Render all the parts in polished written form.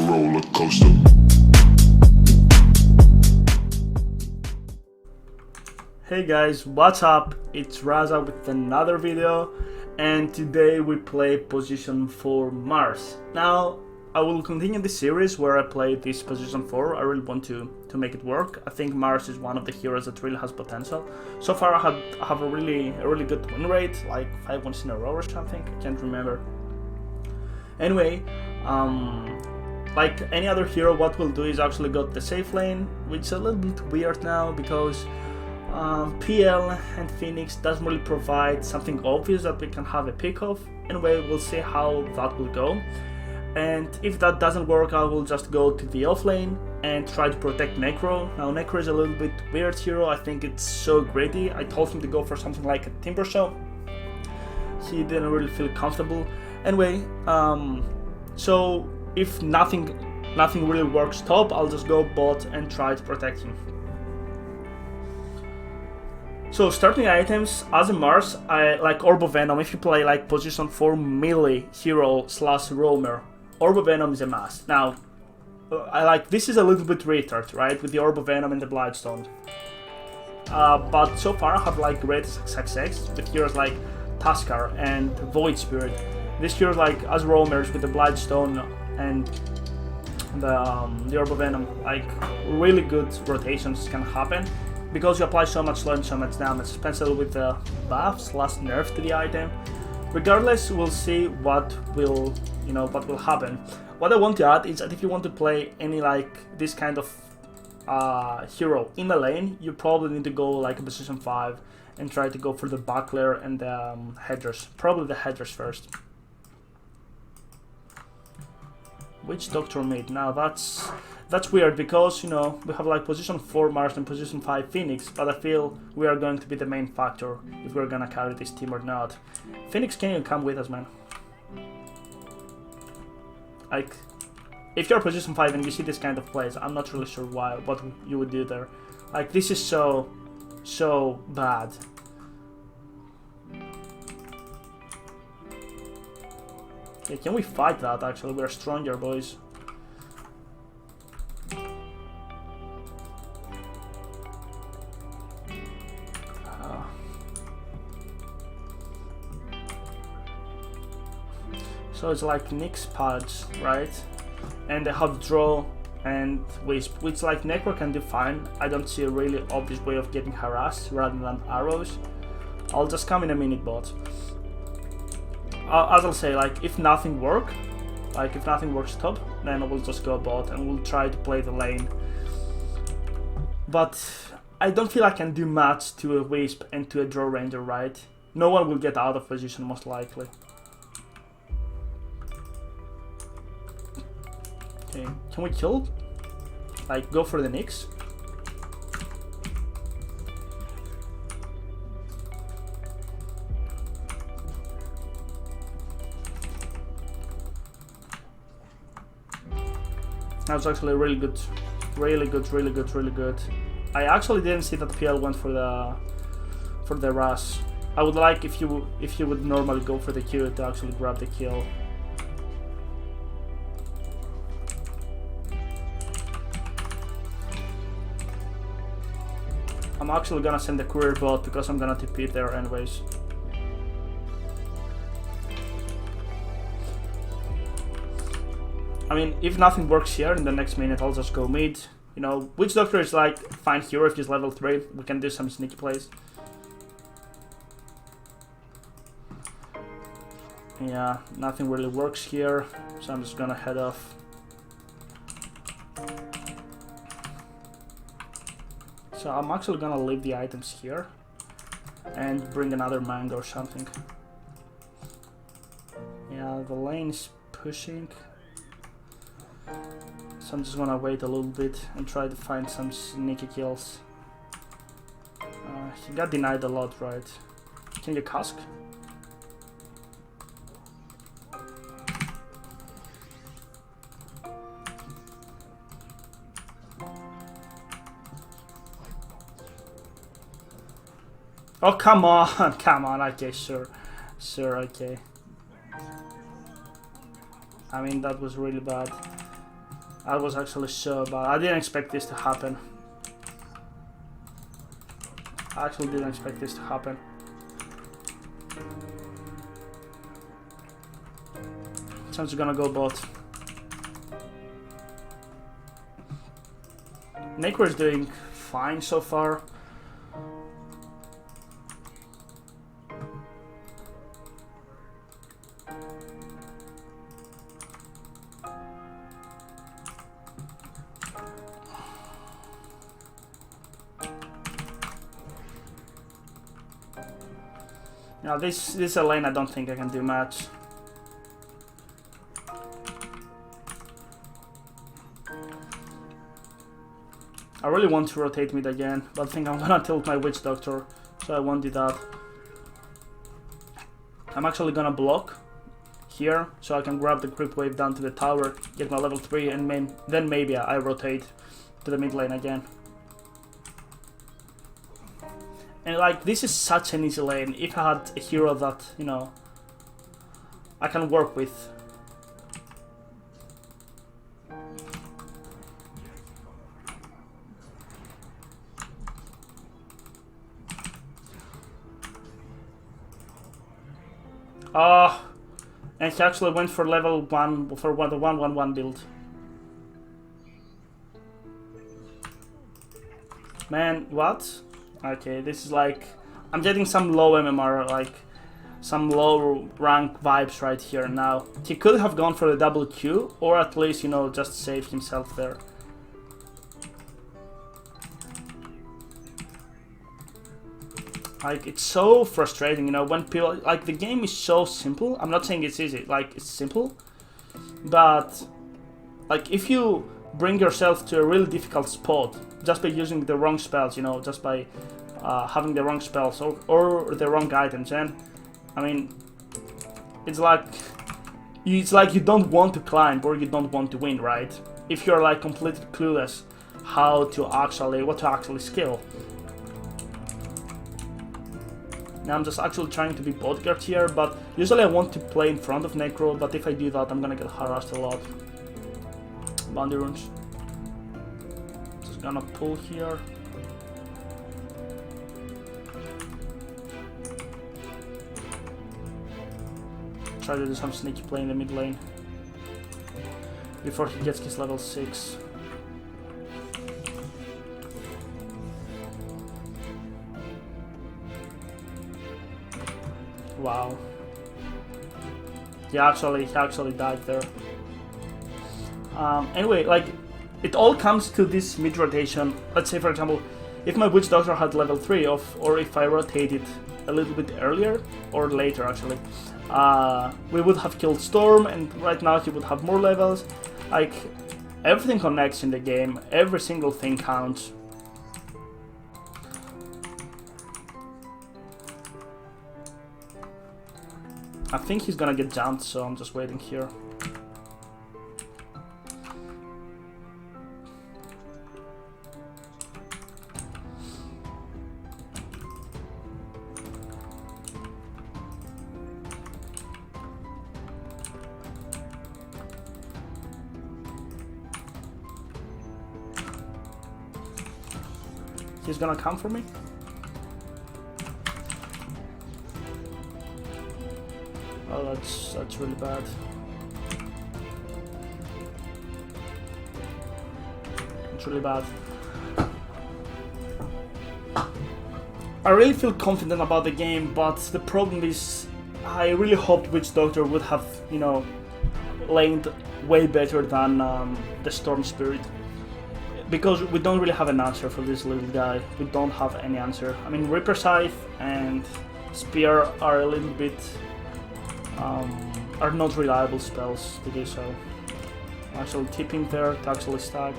roller coaster. Hey guys, what's up? It's Raza with another video, and today we play position 4 Mars. Now, I will continue this series where I play this position 4. I really want to make it work. I think Mars is one of the heroes that really has potential. So far I have a really good win rate, like 5 wins in a row or something, I can't remember. Anyway, like any other hero, what we'll do is actually go to the safe lane, which is a little bit weird now because PL and Phoenix doesn't really provide something obvious that we can have a pick of. Anyway, we'll see how that will go. And if that doesn't work, I will just go to the off lane and try to protect Necro. Now Necro is a little bit weird hero, I think it's so greedy. I told him to go for something like a Timber Saw. He didn't really feel comfortable. Anyway, so if nothing really works top, I'll just go bot and try to protect him. So starting items, as a Mars, I like Orb of Venom. If you play like position 4 melee hero / roamer, Orb of Venom is a must. Now, I like this is a little bit retard, right, with the Orb of Venom and the Bloodstone. But so far I have like great success with heroes like Tuskar and Void Spirit. These heroes like as roamers with the Bloodstone and the Orb of Venom, like really good rotations can happen because you apply so much slow and so much damage, especially with the buffs / nerf to the item. Regardless, we'll see what will happen. What I want to add is that if you want to play any like this kind of hero in the lane, you probably need to go like a position 5 and try to go for the buckler and the headers. Probably the headers first. Which Doctor mid? Now that's weird because, you know, we have like position 4 Mars and position 5 Phoenix, but I feel we are going to be the main factor if we're gonna carry this team or not. Phoenix, can you come with us, man? Like, if you're position 5 and you see this kind of plays, I'm not really sure what you would do there. Like, this is so bad. Yeah, can we fight that actually? We're stronger, boys. So it's like Nyx pads, right? And they have draw and wisp, which like Necro can do fine. I don't see a really obvious way of getting harassed rather than arrows. I'll just come in a minute, bot. As I'll say, like if nothing works top, then I will just go bot and we'll try to play the lane. But I don't feel I can do much to a wisp and to a draw ranger, right? No one will get out of position most likely. Okay, can we kill? Like go for the Nyx? That was actually really good. I actually didn't see that PL went for the Ras. I would like if you would normally go for the Q to actually grab the kill. I'm actually gonna send the courier bot because I'm gonna TP there anyways. I mean, if nothing works here in the next minute, I'll just go mid. You know, Witch Doctor is like fine hero if he's level 3. We can do some sneaky plays. Yeah, nothing really works here, so I'm just gonna head off. So I'm actually gonna leave the items here and bring another mango or something. Yeah, the lane is pushing. So I'm just gonna wait a little bit and try to find some sneaky kills. He got denied a lot, right? Can you cask? Oh, come on, come on, okay, sure, okay. I mean, that was really bad. I was actually so bad. I didn't expect this to happen. I actually didn't expect this to happen. Sounds gonna go bot. Necro is doing fine so far. Now this is a lane I don't think I can do much. I really want to rotate mid again, but I think I'm gonna tilt my Witch Doctor, so I won't do that. I'm actually gonna block here, so I can grab the creep wave down to the tower, get my level 3, and then maybe I rotate to the mid lane again. And like, this is such an easy lane. If I had a hero that, you know, I can work with. And he actually went for level 1 for the 1-1-1 build. Man, what? Okay, this is like, I'm getting some low MMR, like some low rank vibes right here now. He could have gone for the double Q, or at least, you know, just save himself there. Like, it's so frustrating, you know, when people, like, the game is so simple. I'm not saying it's easy, like, it's simple, but like, if you bring yourself to a really difficult spot just by using the wrong spells, you know, just by having the wrong spells or the wrong items, and I mean, it's like you don't want to climb or you don't want to win, right? If you're like completely clueless what to actually skill. Now I'm just actually trying to be bodyguard here, but usually I want to play in front of Necro, but if I do that, I'm gonna get harassed a lot. Bounty runes. Just gonna pull here. Try to do some sneaky play in the mid lane before he gets his level 6. Wow. He actually died there. Anyway, like, it all comes to this mid rotation. Let's say, for example, if my Witch Doctor had level 3 or if I rotated a little bit earlier or later actually, we would have killed Storm, and right now he would have more levels. Like, everything connects in the game, every single thing counts. I think he's gonna get jumped, so I'm just waiting here. He's gonna come for me. Oh, that's really bad. It's really bad. I really feel confident about the game, but the problem is I really hoped Witch Doctor would have, you know, laned way better than the Storm Spirit. Because we don't really have an answer for this little guy. We don't have any answer. I mean, Reaper Scythe and Spear are a little bit are not reliable spells to do so. I'm actually tipping there to actually stack.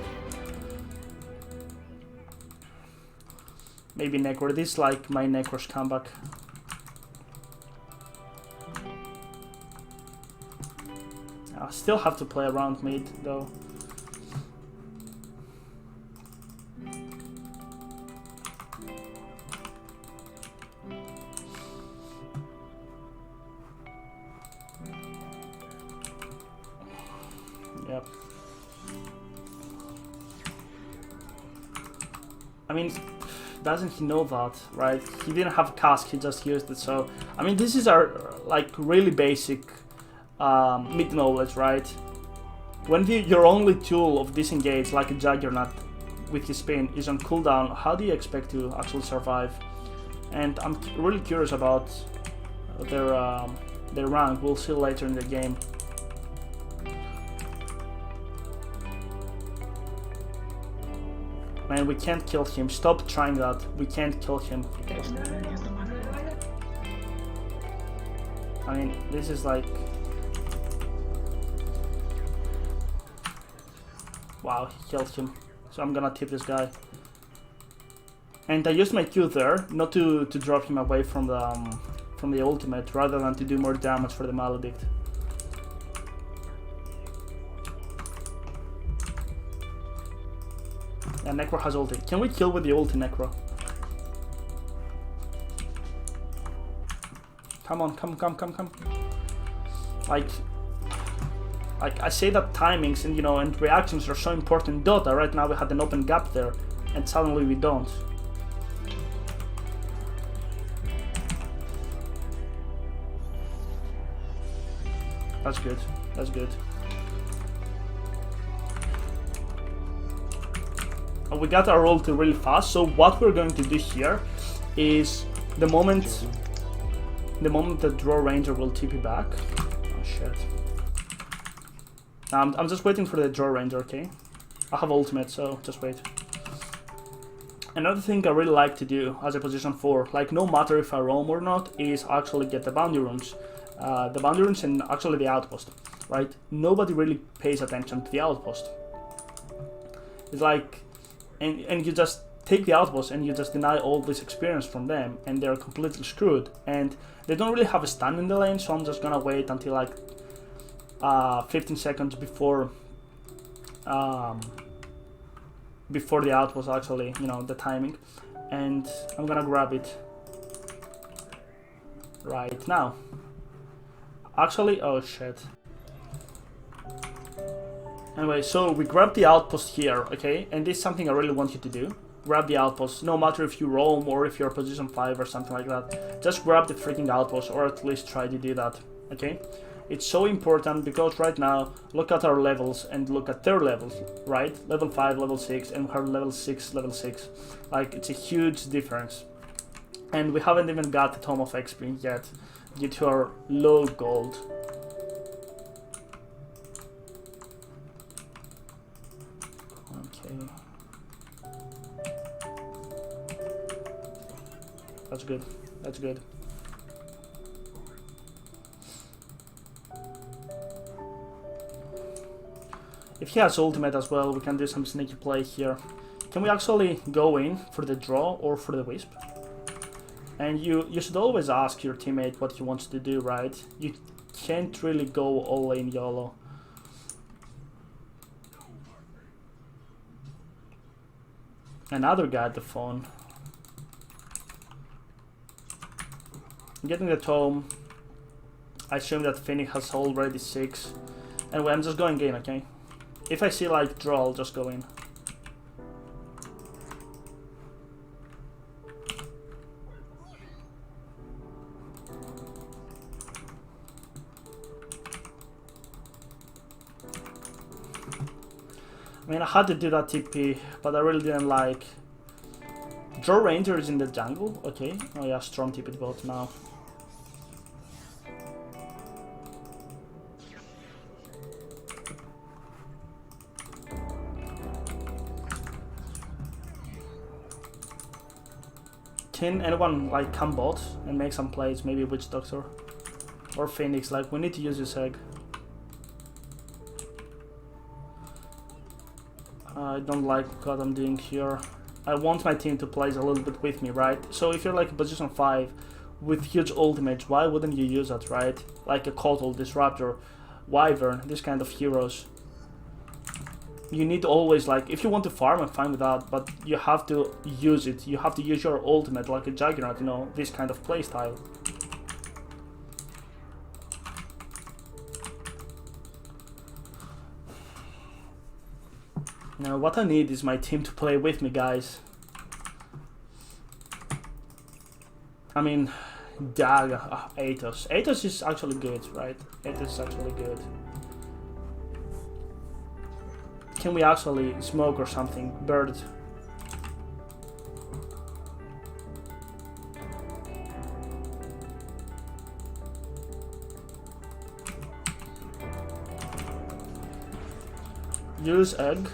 Maybe Necro. This is like my Necro's comeback. I still have to play around mid though. Yep. I mean, doesn't he know that, right? He didn't have a cask, he just used it, so... I mean, this is our, like, really basic mid-knowledge, right? When your only tool of disengage, like a Juggernaut with his spin, is on cooldown, how do you expect to actually survive? And I'm really curious about their rank. We'll see later in the game. Man, we can't kill him. Stop trying that. We can't kill him. I mean, this is like... Wow, he killed him. So I'm gonna tip this guy. And I used my Q there, not to drop him away from the ultimate, rather than to do more damage for the Maledict. Yeah, Necro has ulti. Can we kill with the ulti, Necro? Come on, come. Like I say that timings and, you know, and reactions are so important in Dota. Right now we had an open gap there, and suddenly we don't. That's good. That's good. We got our ulti really fast, so what we're going to do here is the moment the draw ranger will TP back. Oh shit. I'm just waiting for the draw ranger, okay? I have ultimate, so just wait. Another thing I really like to do as a position 4, like no matter if I roam or not, is actually get the bounty runes. The bounty runes and actually the outpost, right? Nobody really pays attention to the outpost. It's like, and you just take the outpost and you just deny all this experience from them, and they're completely screwed. And they don't really have a stun in the lane, so I'm just gonna wait until like 15 seconds before the outpost actually, you know, the timing, and I'm gonna grab it right now. Actually, oh shit. Anyway, so we grab the outpost here, okay? And this is something I really want you to do. Grab the outpost, no matter if you roam or if you're position 5 or something like that. Just grab the freaking outpost, or at least try to do that, okay? It's so important because right now, look at our levels and look at their levels, right? Level 5, level 6, and we're level 6, level 6. Like, it's a huge difference. And we haven't even got the Tome of XP yet, due to our low gold. Okay. That's good. That's good. If he has ultimate as well, we can do some sneaky play here. Can we actually go in for the draw or for the wisp? And you should always ask your teammate what he wants to do, right? You can't really go all in YOLO. Another guy at the phone. I'm getting the tome. I assume that Phoenix has already 6. Anyway, I'm just going in, okay? If I see like draw, I'll just go in. I mean, I had to do that TP, but I really didn't like. Draw Ranger is in the jungle, okay. Oh yeah, strong TP bot now. Can anyone like come bot and make some plays? Maybe Witch Doctor or Phoenix. Like, we need to use this egg. I don't like what I'm doing here. I want my team to play a little bit with me, right? So if you're like position 5 with huge ultimates, why wouldn't you use that, right? Like a Kotal, Disruptor, Wyvern, this kind of heroes. You need always, like, if you want to farm, I'm fine with that, but you have to use it. You have to use your ultimate like a Juggernaut, you know, this kind of playstyle. Now, what I need is my team to play with me, guys. I mean, Dag, Athos. Athos is actually good, right? Athos is actually good. Can we actually smoke or something? Bird. Use egg.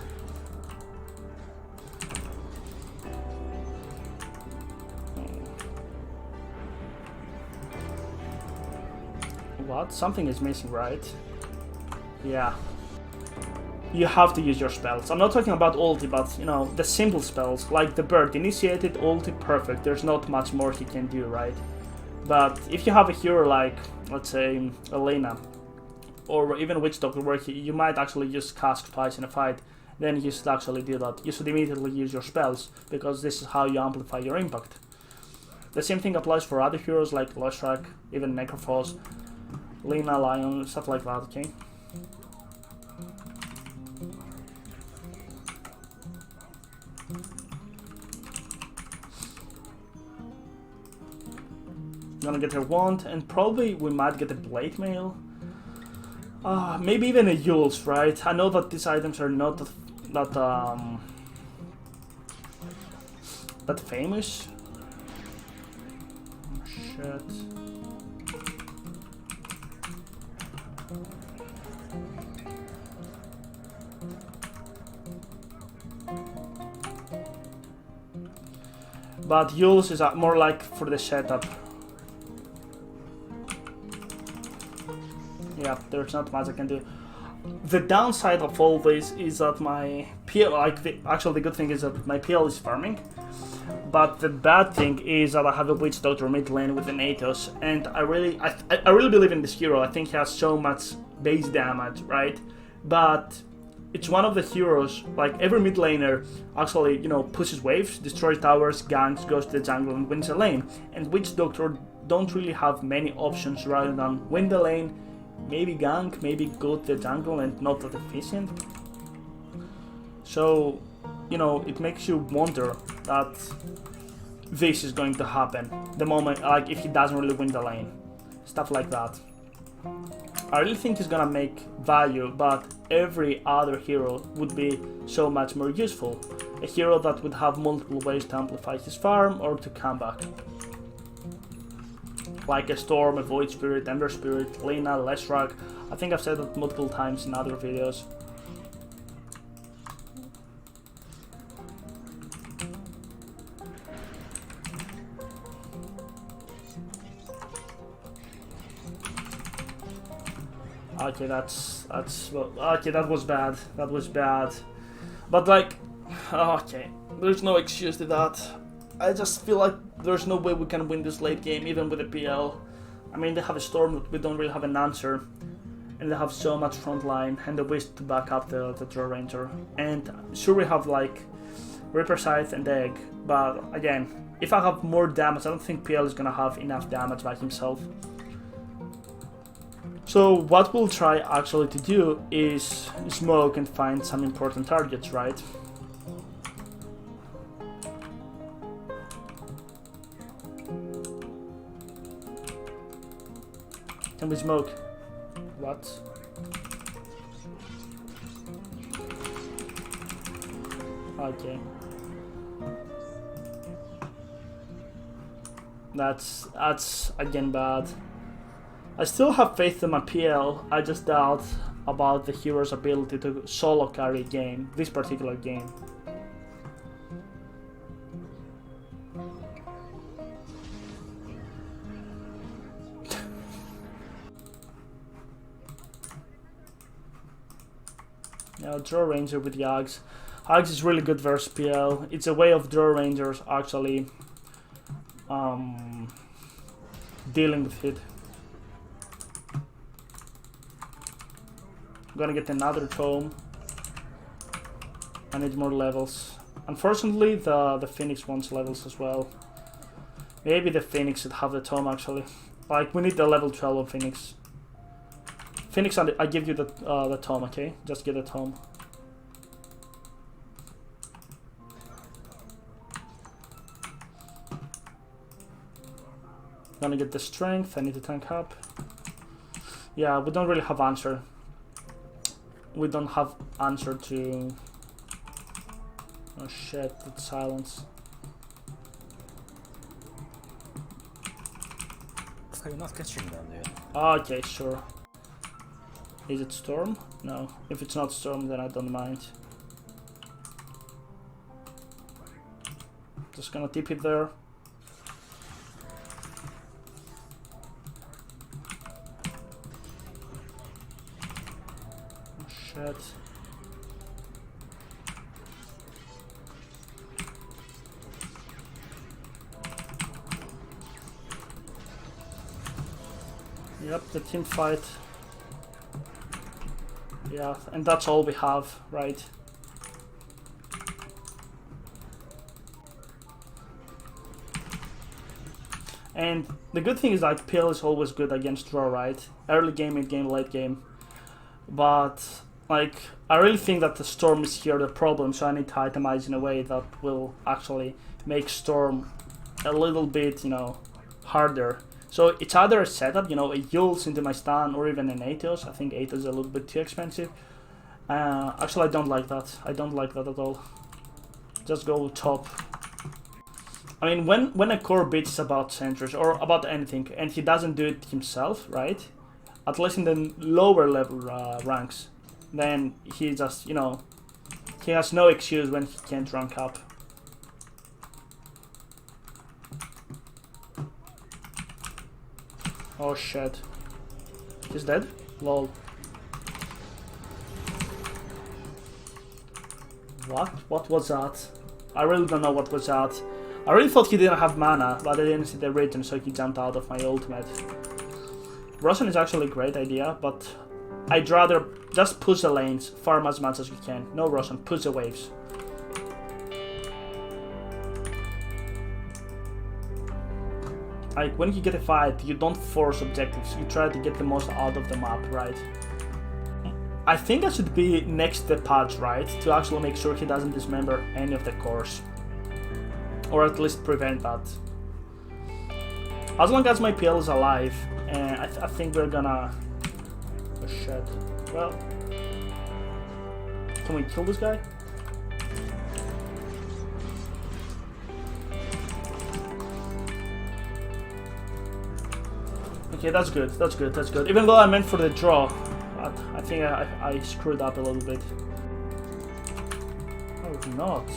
What? Something is missing, right? Yeah. You have to use your spells. I'm not talking about ulti, but, you know, the simple spells, like the bird, initiated, ulti, perfect. There's not much more he can do, right? But if you have a hero like, let's say, Elena, or even Witch Doctor, where you might actually just cast twice in a fight, then you should actually do that. You should immediately use your spells, because this is how you amplify your impact. The same thing applies for other heroes like Leshrac, even Necrophos, Lena, Lion, stuff like that, okay? Gonna get her wand, and probably we might get a Blade Mail. Maybe even a Yules, right? I know that these items are not that famous. Oh, shit. But Yules is more like for the setup. Yeah, there's not much I can do. The downside of all this is that my PL, actually the good thing is that my PL is farming, but the bad thing is that I have a Witch Doctor mid lane with an Athos, and I really believe in this hero. I think he has so much base damage, right? But it's one of the heroes, like every mid laner actually, you know, pushes waves, destroys towers, ganks, goes to the jungle and wins a lane. And Witch Doctor don't really have many options rather than win the lane, maybe gank, maybe go to the jungle and not that efficient. So, you know, it makes you wonder that this is going to happen the moment, like if he doesn't really win the lane. Stuff like that. I really think he's gonna make value, but every other hero would be so much more useful. A hero that would have multiple ways to amplify his farm or to come back. Like a Storm, a Void Spirit, Ender Spirit, Lena, Leshrac. I think I've said that multiple times in other videos. Okay, okay, that was bad. That was bad. But like, okay, there's no excuse to that. I just feel like there's no way we can win this late game, even with a PL. I mean, they have a Storm, but we don't really have an answer. And they have so much front line and the Wisp to back up the Draw Ranger. And sure, we have like Reaper Scythe and Egg, but again, if I have more damage, I don't think PL is gonna have enough damage by himself. So what we'll try actually to do is smoke and find some important targets, right? Can we smoke? What? Okay. That's again bad. I still have faith in my PL, I just doubt about the hero's ability to solo carry a game, this particular game. Now, Draw Ranger with Yags. Yags is really good versus PL. It's a way of Draw Rangers actually dealing with it. I'm gonna get another tome. I need more levels. Unfortunately, the Phoenix wants levels as well. Maybe the Phoenix should have the tome actually. Like, we need the level 12 of Phoenix. Phoenix, I give you the tome, okay? Just get the tome. Gonna get the strength. I need to tank up. Yeah, we don't really have answer. We don't have answer to... Oh shit, it's silence. So you're not catching them, dude. Okay, sure. Is it storm? No. If it's not storm, then I don't mind. Just gonna tip it there. Oh shit. Yep, the team fight. Yeah, and that's all we have, right? And the good thing is like PL is always good against draw, right? Early game, mid game, late game. But like I really think that the storm is here the problem, so I need to itemize in a way that will actually make storm a little bit, you know, harder. So it's either a setup, you know, a Yules into my stun, or even an Athos. I think Athos is a little bit too expensive. Actually, I don't like that. I don't like that at all. Just go top. I mean, when a core bitch is about sentries or about anything, and he doesn't do it himself, right? At least in the lower level ranks, then he just, you know, he has no excuse when he can't rank up. Oh shit. He's dead? Lol. What? What was that? I really don't know what was that. I really thought he didn't have mana, but I didn't see the rhythm, so he jumped out of my ultimate. Roshan is actually a great idea, but I'd rather just push the lanes, farm as much as you can. No Roshan, push the waves. Like, when you get a fight, you don't force objectives, you try to get the most out of the map, right? I think I should be next to the patch, right? To actually make sure he doesn't dismember any of the cores. Or at least prevent that. As long as my PL is alive, I think we're gonna... Oh shit. Well... Can we kill this guy? Okay, that's good, that's good, that's good. Even though I meant for the draw, I think I screwed up a little bit. Oh, not.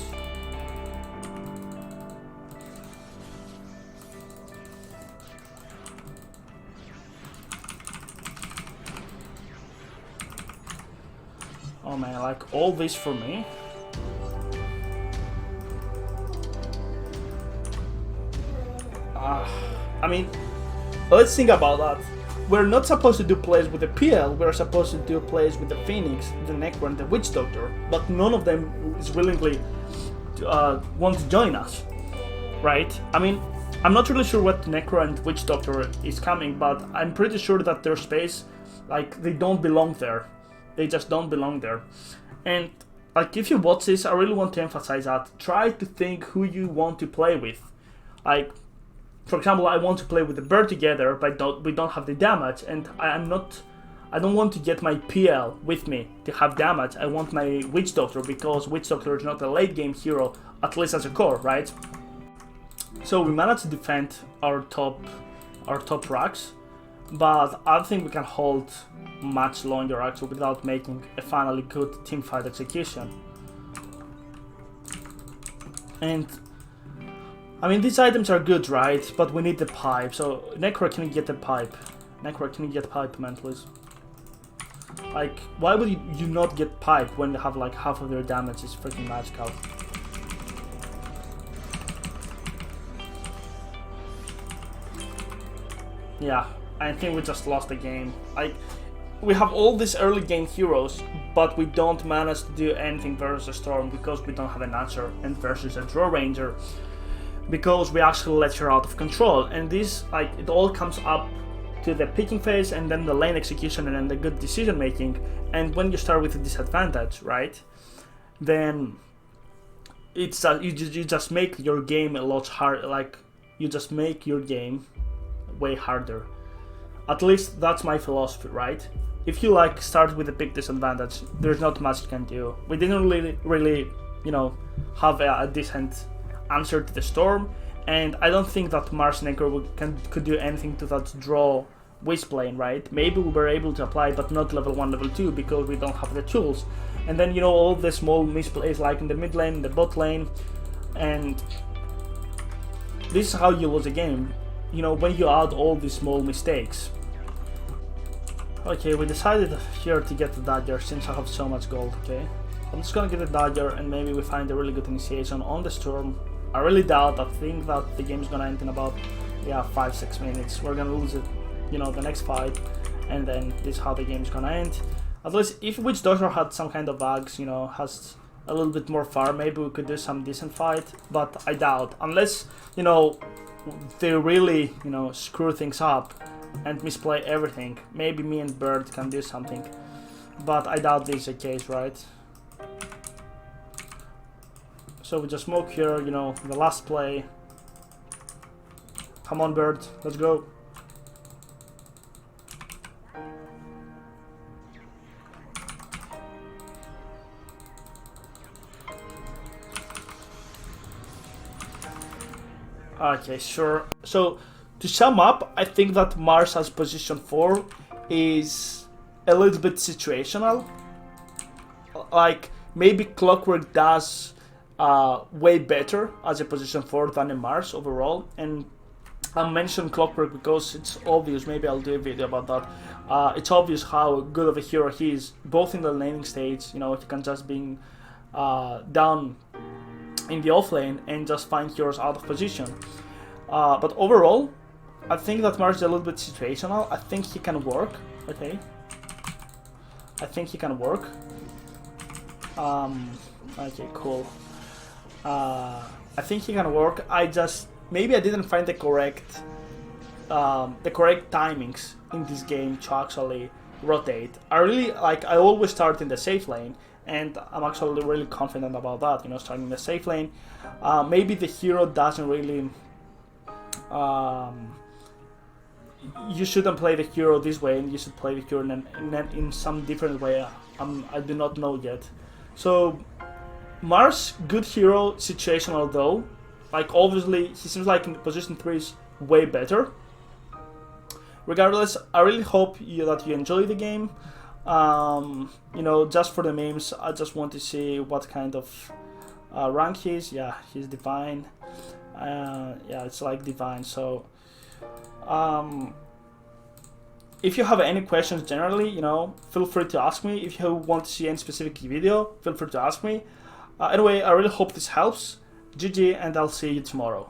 Oh man, like all this for me? I mean, let's think about that. We're not supposed to do plays with the PL, we're supposed to do plays with the Phoenix, the Necro, and the Witch Doctor, but none of them is willingly want to join us, right? I mean, I'm not really sure what Necro and Witch Doctor is coming, but I'm pretty sure that their space, like, they don't belong there. They just don't belong there. And, like, if you watch this, I really want to emphasize that. Try to think who you want to play with. Like, for example, I want to play with the bird together, but we don't have the damage, and I don't want to get my PL with me to have damage. I want my Witch Doctor, because Witch Doctor is not a late game hero, at least as a core, right? So we managed to defend our top racks, but I think we can hold much longer actually without making a finally good teamfight execution. And I mean, these items are good, right? But we need the pipe. So, Necro, can you get the pipe? Necro, can you get pipe, man, please? Like, why would you not get pipe when they have like half of their damage is freaking magical? Yeah, I think we just lost the game. Like, we have all these early game heroes, but we don't manage to do anything versus a Storm because we don't have an answer, and versus a Draw Ranger, because we actually let her out of control. And this, like, it all comes up to the picking phase and then the lane execution and then the good decision making. And when you start with a disadvantage, right, then it's you just make your game a lot harder. Like, you just make your game way harder. At least that's my philosophy, right? If you like start with a big disadvantage, there's not much you can do. We didn't really, you know, have a decent answer to the storm, and I don't think that Mars and Anchor could do anything to that draw Wisplane, right? Maybe we were able to apply, but not level 1, level 2, because we don't have the tools. And then, you know, all the small misplays like in the mid lane, the bot lane, and this is how you lose a game, you know, when you add all these small mistakes. Okay, we decided here to get the dagger since I have so much gold, okay? I'm just gonna get the dagger and maybe we find a really good initiation on the storm. I really doubt, I think that the game's gonna end in about, yeah, 5-6 minutes. We're gonna lose it, you know, the next fight, and then this is how the game's gonna end. At least if Witch Doctor had some kind of bugs, you know, has a little bit more farm, maybe we could do some decent fight, but I doubt. Unless, you know, they really, you know, screw things up and misplay everything. Maybe me and Bird can do something, but I doubt this is the case, right? So we just smoke here, you know, the last play. Come on, Bird, let's go. Okay, sure. So, to sum up, I think that Mars as position 4 is a little bit situational. Like, maybe Clockwork does way better as a position 4 than a Mars overall. And I mentioned Clockwork because it's obvious, maybe I'll do a video about that. It's obvious how good of a hero he is, both in the laning stage, you know, he can just being down in the offlane and just find heroes out of position. But overall, I think that Mars is a little bit situational. I think he can work, okay? I think he can work. Okay, cool. I think he can work. Maybe I didn't find the correct timings in this game to actually rotate. I always start in the safe lane, and I'm actually really confident about that, you know, starting in the safe lane. Maybe the hero doesn't really... you shouldn't play the hero this way, and you should play the hero in some different way. I do not know yet. So, Mars, good hero, situational though. Like, obviously, he seems like in position 3 is way better. Regardless, I really hope that you enjoy the game. You know, just for the memes, I just want to see what kind of rank he is. Yeah, he's divine. Yeah, it's like divine. So, if you have any questions generally, you know, feel free to ask me. If you want to see any specific video, feel free to ask me. Anyway, I really hope this helps. GG, and I'll see you tomorrow.